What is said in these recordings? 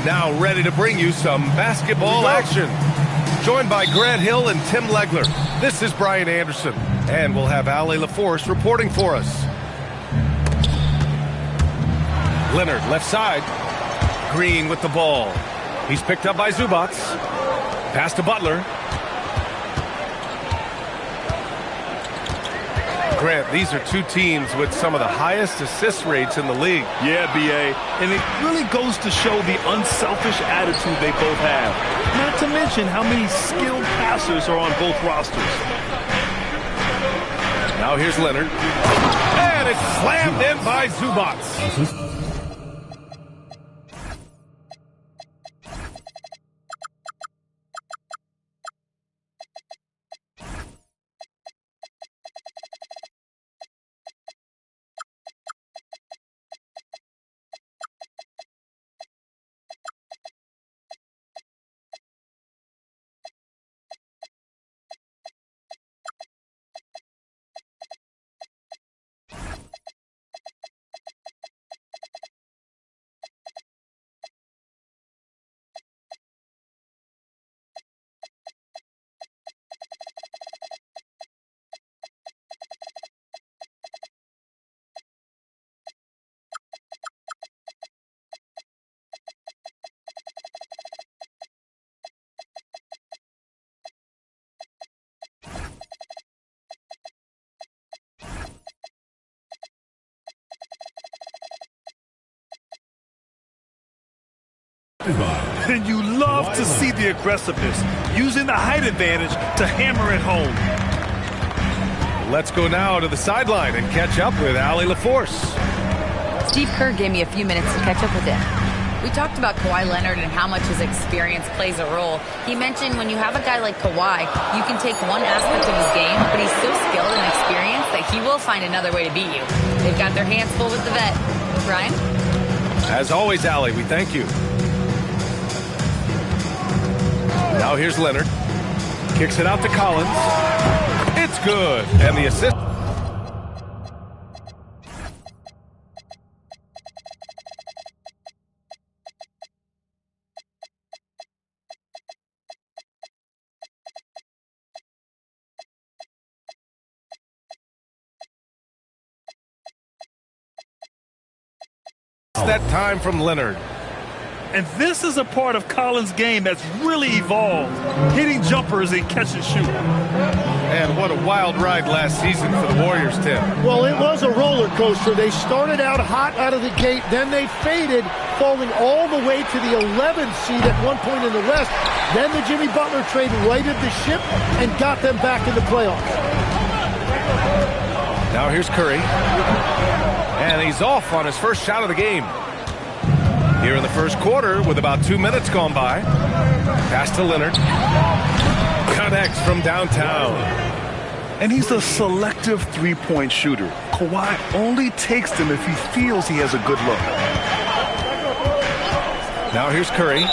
And now ready to bring you some basketball action. Joined by Grant Hill and Tim Legler, this is Brian Anderson. And we'll have Ali LaForce reporting for us. Leonard, left side. Green with the ball. He's picked up by Zubac. Pass to Butler. Grant, these are two teams with some of the highest assist rates in the league. Yeah, B.A., and it really goes to show the unselfish attitude they both have. Not to mention how many skilled passers are on both rosters. Now here's Leonard. And it's slammed in by Zubac. And you love to see the aggressiveness, using the height advantage to hammer it home. Let's go now to the sideline and catch up with Ali LaForce. Steve Kerr gave me a few minutes to catch up with him. We talked about Kawhi Leonard and how much his experience plays a role. He mentioned when you have a guy like Kawhi, you can take one aspect of his game, but he's so skilled and experienced that he will find another way to beat you. They've got their hands full with the vet. Brian? As always, Ali, we thank you. Now here's Leonard. Kicks it out to Collins. It's good. And the assist. That time from Leonard. And this is a part of Collins' game that's really evolved, hitting jumpers and catch and shoot. And what a wild ride last season for the Warriors, Tim. Well, it was a roller coaster. They started out hot out of the gate, then they faded, falling all the way to the 11th seed at one point in the West. Then the Jimmy Butler trade righted the ship and got them back in the playoffs. Now here's Curry. And he's off on his first shot of the game. Here in the first quarter with about 2 minutes gone by. Pass to Leonard. Connects from downtown. And he's a selective three-point shooter. Kawhi only takes them if he feels he has a good look. Now here's Curry.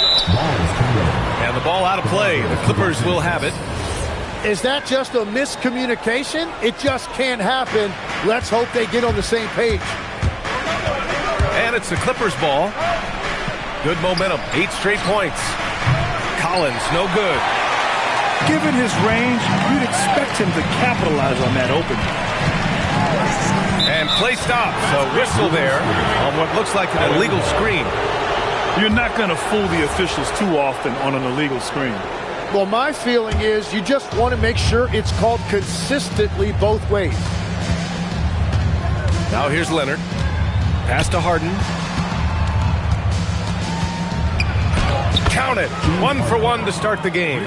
And the ball out of play. The Clippers will have it. Is that just a miscommunication? It just can't happen. Let's hope they get on the same page. And it's the Clippers' ball. Good momentum, 8 straight points. Collins, no good. Given his range, you'd expect him to capitalize on that opening. And play stops. A whistle there on what looks like an illegal screen. You're not going to fool the officials too often on an illegal screen. Well, my feeling is you just want to make sure it's called consistently both ways. Now here's Leonard. Pass to Harden. Count it. 1 for 1 to start the game.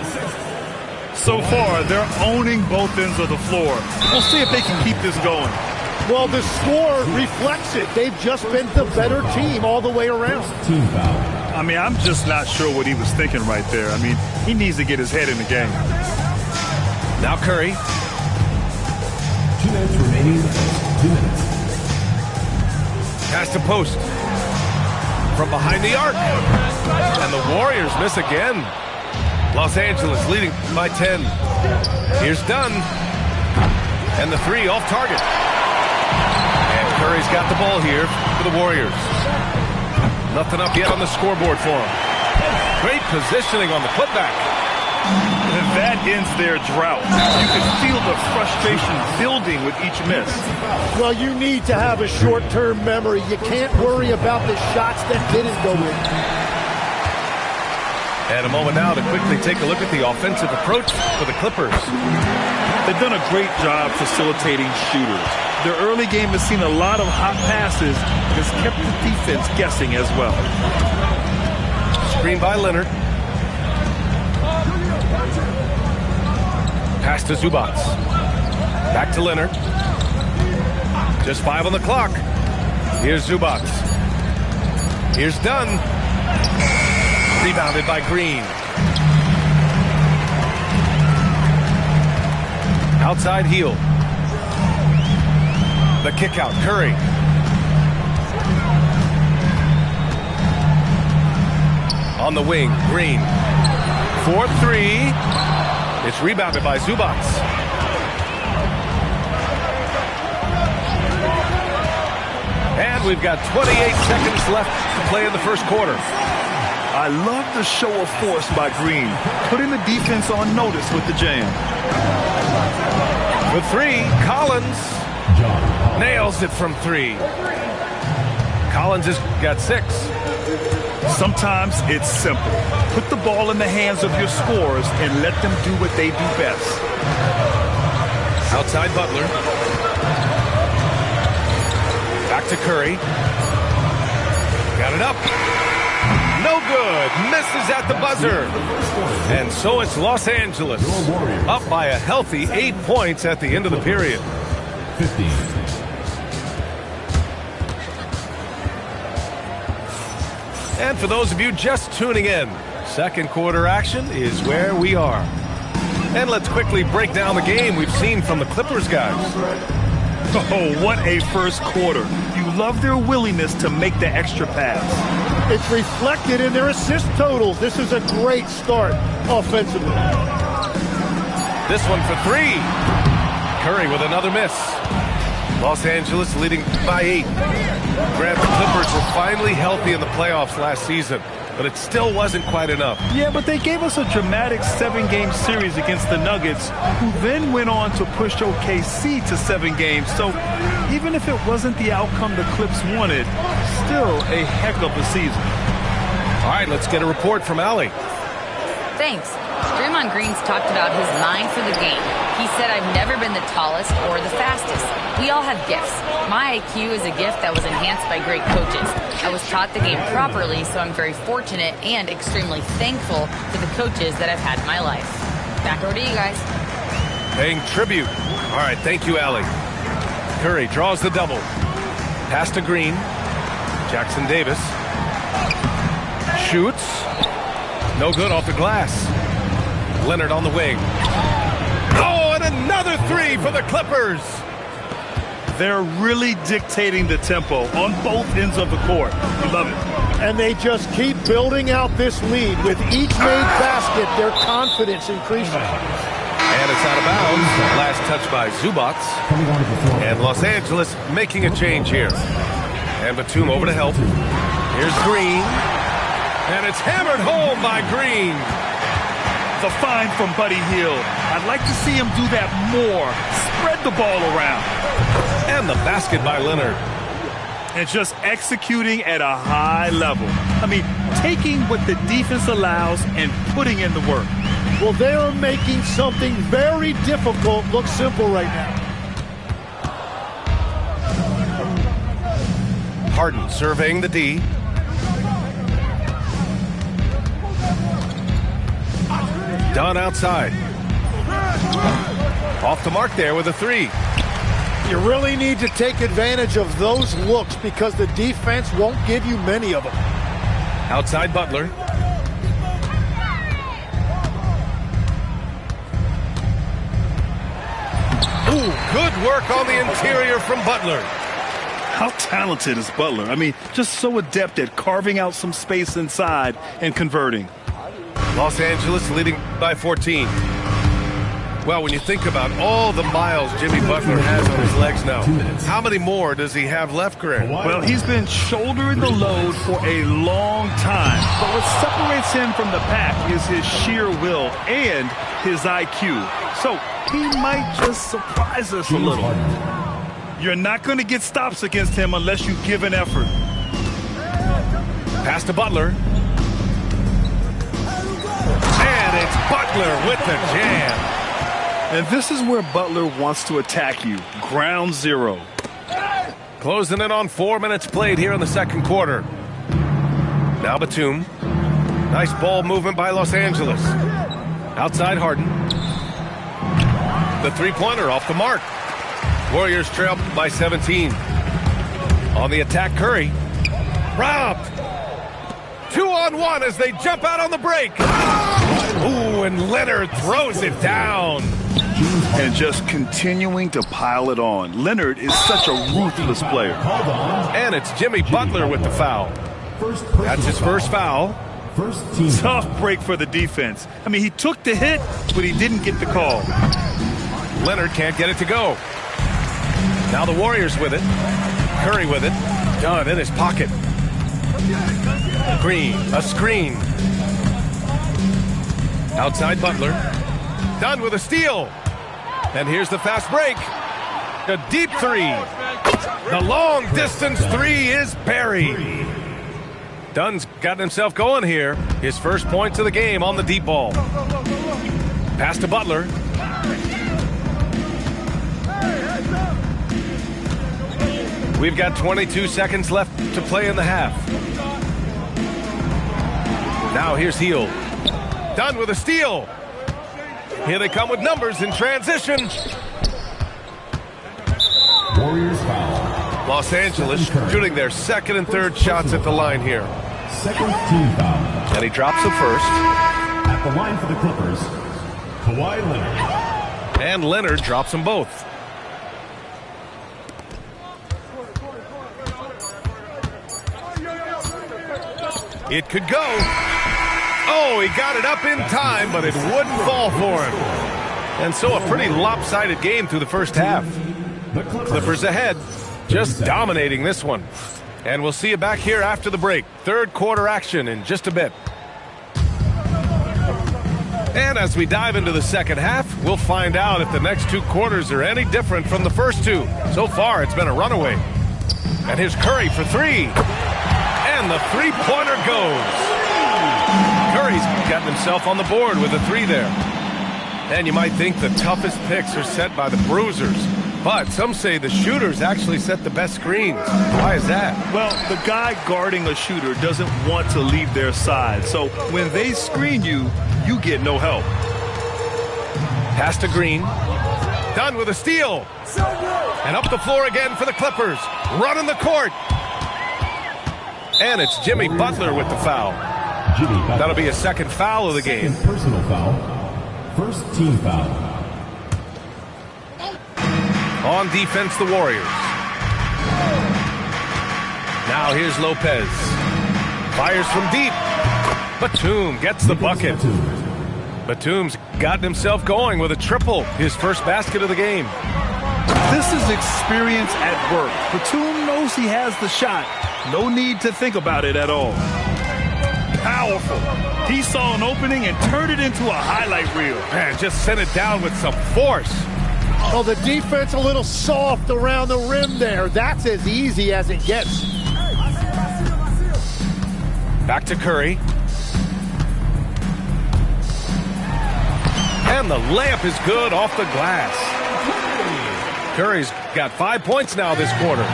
So far, they're owning both ends of the floor. We'll see if they can keep this going. Well, the score reflects it. They've just been the better team all the way around. Team foul. I mean, I'm just not sure what he was thinking right there. I mean, he needs to get his head in the game. Now Curry. 2 minutes remaining. 2 minutes. Pass to post. From behind the arc. And the Warriors miss again. Los Angeles leading by 10. Here's Dunn. And the 3 off target. And Curry's got the ball here for the Warriors. Nothing up yet on the scoreboard for him. Great positioning on the putback. And that ends their drought. You can feel the frustration building with each miss. Well, you need to have a short-term memory. You can't worry about the shots that didn't go in. And a moment now to quickly take a look at the offensive approach for the Clippers. They've done a great job facilitating shooters. Their early game has seen a lot of hot passes and has kept the defense guessing as well. Screen by Leonard. Pass to Zubac. Back to Leonard. Just 5 on the clock. Here's Zubac. Here's Dunn. Rebounded by Green. Outside heel. The kick out, Curry. On the wing, Green. 4-3. It's rebounded by Zubac. And we've got 28 seconds left to play in the first quarter. I love the show of force by Green, putting the defense on notice with the jam. For 3, Collins nails it from 3. Collins has got 6. Sometimes it's simple. Put the ball in the hands of your scorers and let them do what they do best. Outside Butler. Back to Curry. Got it up. No good. Misses at the buzzer. And so it's Los Angeles up by a healthy 8 points at the end of the period. 15. And for those of you just tuning in, second quarter action is where we are. And let's quickly break down the game we've seen from the Clippers guys. Oh, what a first quarter. You love their willingness to make the extra pass. It's reflected in their assist totals. This is a great start offensively. This one for 3. Curry with another miss. Los Angeles leading by 8. Grant, the Clippers were finally healthy in the playoffs last season, but it still wasn't quite enough. Yeah, but they gave us a dramatic 7-game series against the Nuggets, who then went on to push OKC to 7 games. So even if it wasn't the outcome the Clips wanted, still a heck of a season. All right, let's get a report from Allie. Thanks. Draymond Green's talked about his mind for the game. He said, I've never been the tallest or the fastest. We all have gifts. My IQ is a gift that was enhanced by great coaches. I was taught the game properly, so I'm very fortunate and extremely thankful to the coaches that I've had in my life. Back over to you guys. Paying tribute. All right, thank you, Allie. Curry draws the double. Pass to Green. Jackson Davis. Shoots. No good off the glass. Leonard on the wing. Oh, and another 3 for the Clippers. They're really dictating the tempo on both ends of the court. Love it. And they just keep building out this lead. With each made basket, their confidence increases. And it's out of bounds. Last touch by Zubac. And Los Angeles making a change here. And Batum over to help. Here's Green. And it's hammered home by Green. The find from Buddy Hield. I'd like to see him do that more. Spread the ball around. And the basket by Leonard. And just executing at a high level. I mean, taking what the defense allows and putting in the work. Well, they are making something very difficult look simple right now. Harden surveying the D. Dunn outside. Off the mark there with a 3. You really need to take advantage of those looks because the defense won't give you many of them. Outside Butler. Ooh, good work on the interior from Butler. How talented is Butler? I mean, just so adept at carving out some space inside and converting. Los Angeles leading by 14. Well, when you think about all the miles Jimmy Butler has on his legs now, how many more does he have left, Greg? Well, he's been shouldering the load for a long time. But what separates him from the pack is his sheer will and his IQ. So he might just surprise us a little. You're not going to get stops against him unless you give an effort. Pass to Butler. And it's Butler with the jam. And this is where Butler wants to attack you. Ground zero. Closing in on 4 minutes played here in the second quarter. Now Batum. Nice ball movement by Los Angeles. Outside Harden. The three-pointer off the mark. Warriors trail by 17. On the attack, Curry. Robbed. 2-on-1 as they jump out on the break. Ooh, and Leonard throws it down. And just continuing to pile it on. Leonard is such a ruthless player. And it's Jimmy Butler with the foul. That's his first foul. Tough break for the defense. I mean, he took the hit, but he didn't get the call. Leonard can't get it to go. Now the Warriors with it. Curry with it. Dunn in his pocket. Green, a screen. Outside Butler. Dunn with a steal. And here's the fast break. A deep three. The long distance three is buried. Dunn's got himself going here. His first points of the game on the deep ball. Pass to Butler. We've got 22 seconds left to play in the half. Now here's Heel. Dunn with a steal. Here they come with numbers in transition. Warriors foul. Los Angeles shooting their second and third shots at the line here. Second team foul. And he drops the first. At the line for the Clippers, Kawhi Leonard. And Leonard drops them both. It could go. Oh, he got it up in time, but it wouldn't fall for him. And so a pretty lopsided game through the first half. Clippers ahead, just dominating this one. And we'll see you back here after the break. Third quarter action in just a bit. And as we dive into the second half, we'll find out if the next two quarters are any different from the first two. So far, it's been a runaway. And here's Curry for three. And the three-pointer goes. Curry's gotten himself on the board with a three there. And you might think the toughest picks are set by the bruisers. But some say the shooters actually set the best screens. Why is that? Well, the guy guarding a shooter doesn't want to leave their side. So when they screen you, you get no help. Pass to Green. Dunn with a steal. And up the floor again for the Clippers. Running the court. And it's Jimmy Butler with the foul. That'll be a second foul of the game. Second personal foul. First team foul. On defense, the Warriors. Now here's Lopez. Fires from deep. Batum gets the bucket. Batum's gotten himself going with a triple. His first basket of the game. This is experience at work. Batum knows he has the shot. No need to think about it at all. Powerful. He saw an opening and turned it into a highlight reel. Man, just sent it down with some force. Oh, the defense a little soft around the rim there. That's as easy as it gets. Back to Curry. And the layup is good off the glass. Curry's got 5 points now this quarter.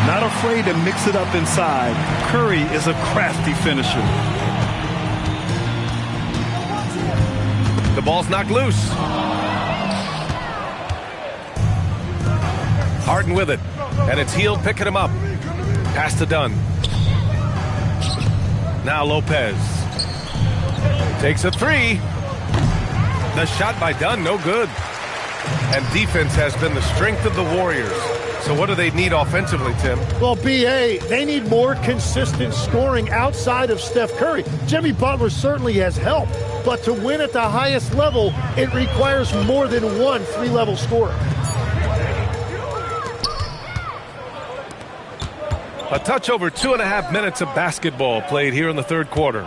Not afraid to mix it up inside. Curry is a crafty finisher. The ball's knocked loose. Harden with it. And it's Hield picking him up. Pass to Dunn. Now Lopez. Takes a three. The shot by Dunn, no good. And defense has been the strength of the Warriors. So what do they need offensively, Tim? Well, B.A., they need more consistent scoring outside of Steph Curry. Jimmy Butler certainly has helped, But to win at the highest level, it requires more than one three-level scorer. A touch over 2.5 minutes of basketball played here in the third quarter.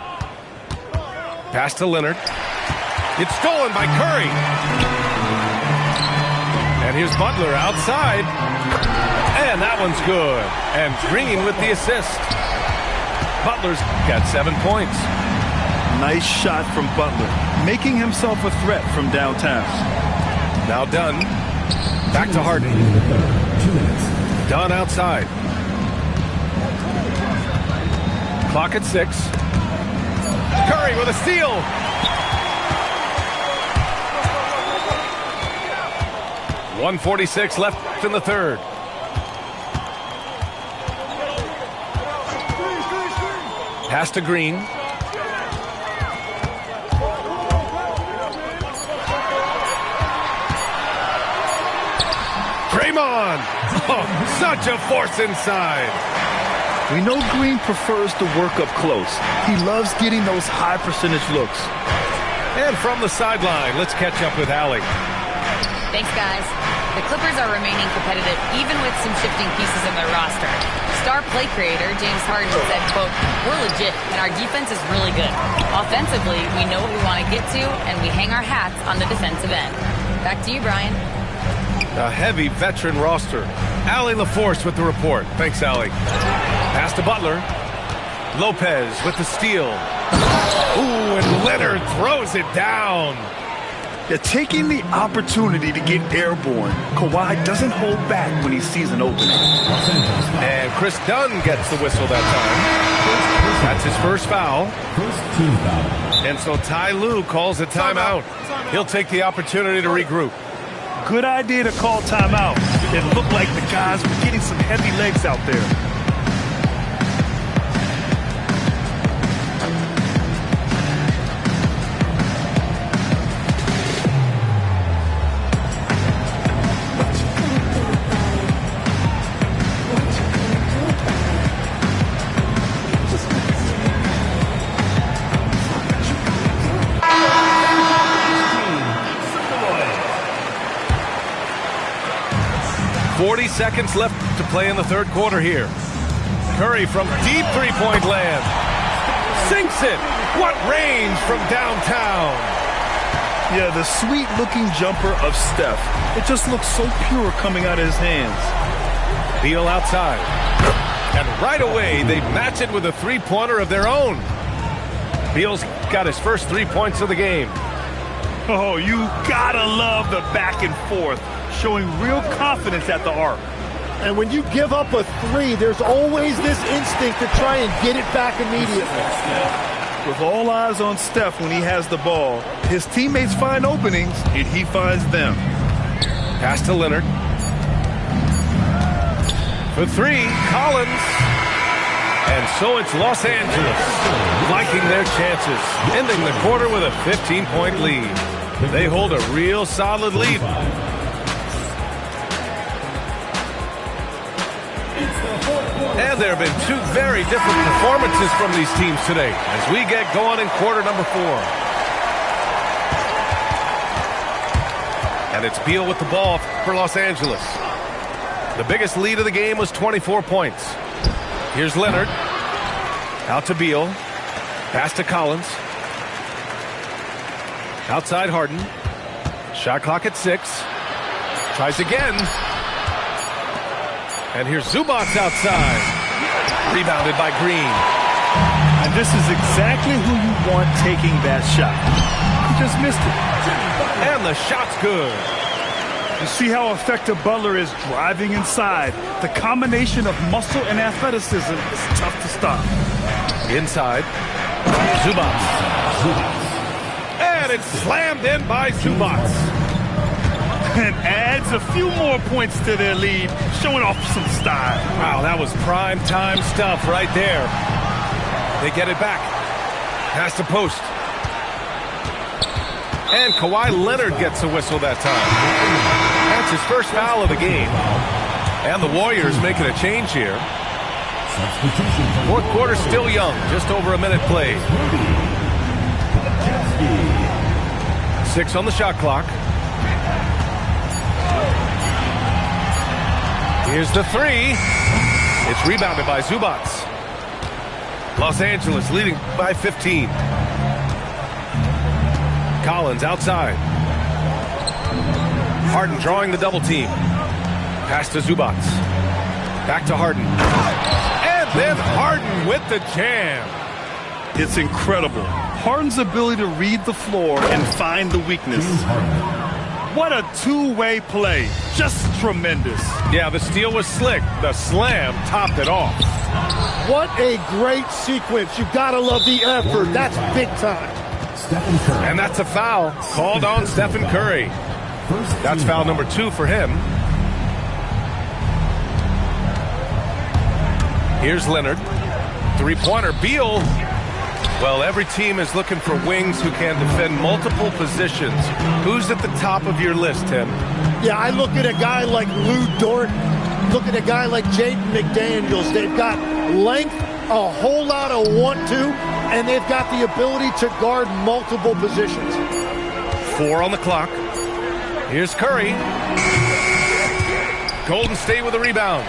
Pass to Leonard. It's stolen by Curry. And here's Butler outside. And that one's good. And Green with the assist. Butler's got 7 points. Nice shot from Butler, making himself a threat from downtown. Now Dunn. Back to Harden. Dunn outside. Clock at 6. Curry with a steal. .146 left in the third. Pass to Green. Draymond. Oh, such a force inside. We know Green prefers to work up close. He loves getting those high percentage looks. And from the sideline, let's catch up with Allie. Thanks, guys. The Clippers are remaining competitive even with some shifting pieces in their roster. Star play creator James Harden said, quote, "We're legit and our defense is really good. Offensively, we know what we want to get to and we hang our hats on the defensive end." Back to you, Brian. A heavy veteran roster. Allie LaForce with the report. Thanks, Allie. Pass to Butler. Lopez with the steal. Ooh, and Leonard throws it down. They're taking the opportunity to get airborne. Kawhi doesn't hold back when he sees an opening. And Chris Dunn gets the whistle that time. That's his first foul. And so Ty Lue calls a timeout. He'll take the opportunity to regroup. Good idea to call timeout. It looked like the guys were getting some heavy legs out there. Seconds left to play in the third quarter here. Curry from deep three-point land. Sinks it. What range from downtown. Yeah, the sweet-looking jumper of Steph. It just looks so pure coming out of his hands. Beal outside. And right away, they match it with a three-pointer of their own. Beal's got his first 3 points of the game. Oh, you gotta love the back and forth, showing real confidence at the arc. And when you give up a three, there's always this instinct to try and get it back immediately. With all eyes on Steph when he has the ball, his teammates find openings, and he finds them. Pass to Leonard. For three, Collins. And so it's Los Angeles liking their chances, ending the quarter with a 15-point lead. They hold a real solid lead. And there have been two very different performances from these teams today as we get going in quarter number 4. And it's Beal with the ball for Los Angeles. The biggest lead of the game was 24 points. Here's Leonard. Out to Beal. Pass to Collins. Outside Harden. Shot clock at 6. Tries again. And here's Zubac outside. Rebounded by Green. And this is exactly who you want taking that shot. He just missed it. And the shot's good. You see how effective Butler is driving inside. The combination of muscle and athleticism is tough to stop. Inside. Zubac. And it's slammed in by Zubac. And adds a few more points to their lead, showing off some style. Wow, that was prime time stuff right there. They get it back. Pass to post. And Kawhi Leonard gets a whistle that time. That's his first foul of the game. And the Warriors making a change here. Fourth quarter still young, just over a minute played. 6 on the shot clock. Here's the 3. It's rebounded by Zubats. Los Angeles leading by 15. Collins outside. Harden drawing the double team. Pass to Zubats. Back to Harden. And then Harden with the jam. It's incredible. Harden's ability to read the floor and find the weakness. What a two-way play. Just tremendous. Yeah, the steal was slick. The slam topped it off. What a great sequence. You've got to love the effort. That's big time. And that's a foul called on Stephen Curry. That's foul number 2 for him. Here's Leonard. Three-pointer. Beal. Well, every team is looking for wings who can defend multiple positions. Who's at the top of your list, Tim? Yeah, I look at a guy like Lou Dort. Look at a guy like Jaden McDaniels. They've got length, a whole lot of want-to, and they've got the ability to guard multiple positions. 4 on the clock. Here's Curry. Golden State with a rebound.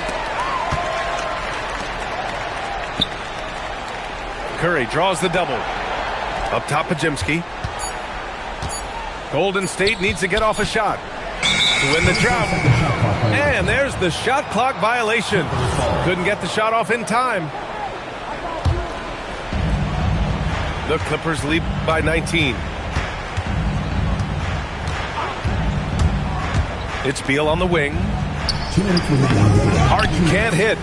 Curry draws the double. Up top, Pajimski. Golden State needs to get off a shot to win the drought. And there's the shot clock violation. Couldn't get the shot off in time. The Clippers lead by 19. It's Beal on the wing. Harden can't hit.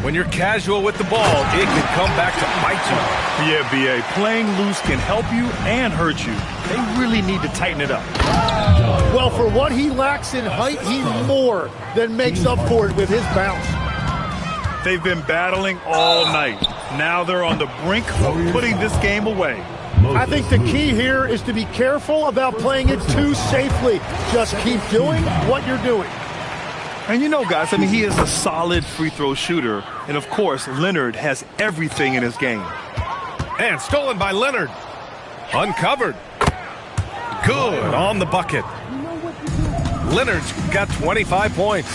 When you're casual with the ball, it can come back to bite you. Yeah, B.A., playing loose can help you and hurt you. They really need to tighten it up. Well, for what he lacks in height, he more than makes up for it with his bounce. They've been battling all night. Now they're on the brink of putting this game away. I think the key here is to be careful about playing it too safely. Just keep doing what you're doing. And you know, guys, I mean, he is a solid free throw shooter. And, of course, Leonard has everything in his game. And stolen by Leonard. Uncovered. Good on the bucket. Leonard's got 25 points.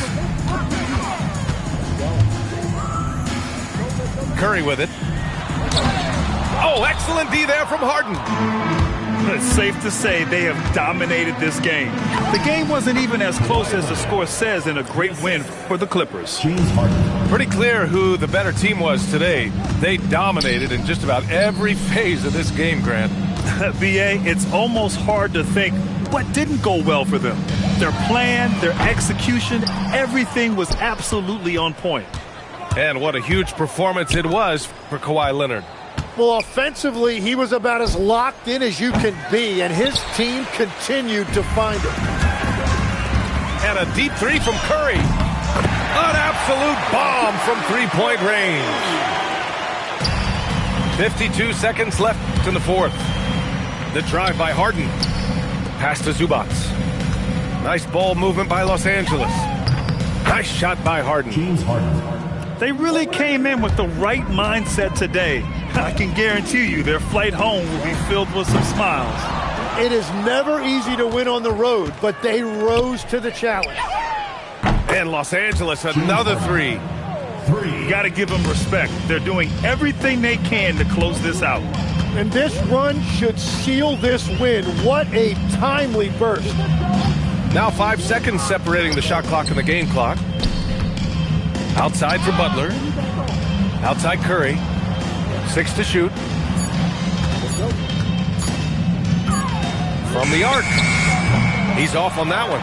Curry with it. Oh, excellent D there from Harden. It's safe to say they have dominated this game. The game wasn't even as close as the score says in a great win for the Clippers. Pretty clear who the better team was today. They dominated in just about every phase of this game, Grant. B.A., it's almost hard to think what didn't go well for them. Their plan, their execution, everything was absolutely on point. And what a huge performance it was for Kawhi Leonard. Well, offensively, he was about as locked in as you can be, and his team continued to find him. And a deep 3 from Curry. An absolute bomb from three-point range. 52 seconds left in the fourth. The drive by Harden. Pass to Zubats. Nice ball movement by Los Angeles. Nice shot by Harden. They really came in with the right mindset today. I can guarantee you their flight home will be filled with some smiles. It is never easy to win on the road, but they rose to the challenge. And Los Angeles, another 3. You got to give them respect. They're doing everything they can to close this out. And this run should seal this win. What a timely burst. Now 5 seconds separating the shot clock and the game clock. Outside for Butler. Outside Curry. 6 to shoot. From the arc. He's off on that one.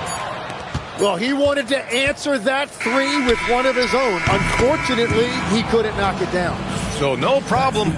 Well, he wanted to answer that 3 with one of his own. Unfortunately, he couldn't knock it down. So no problem.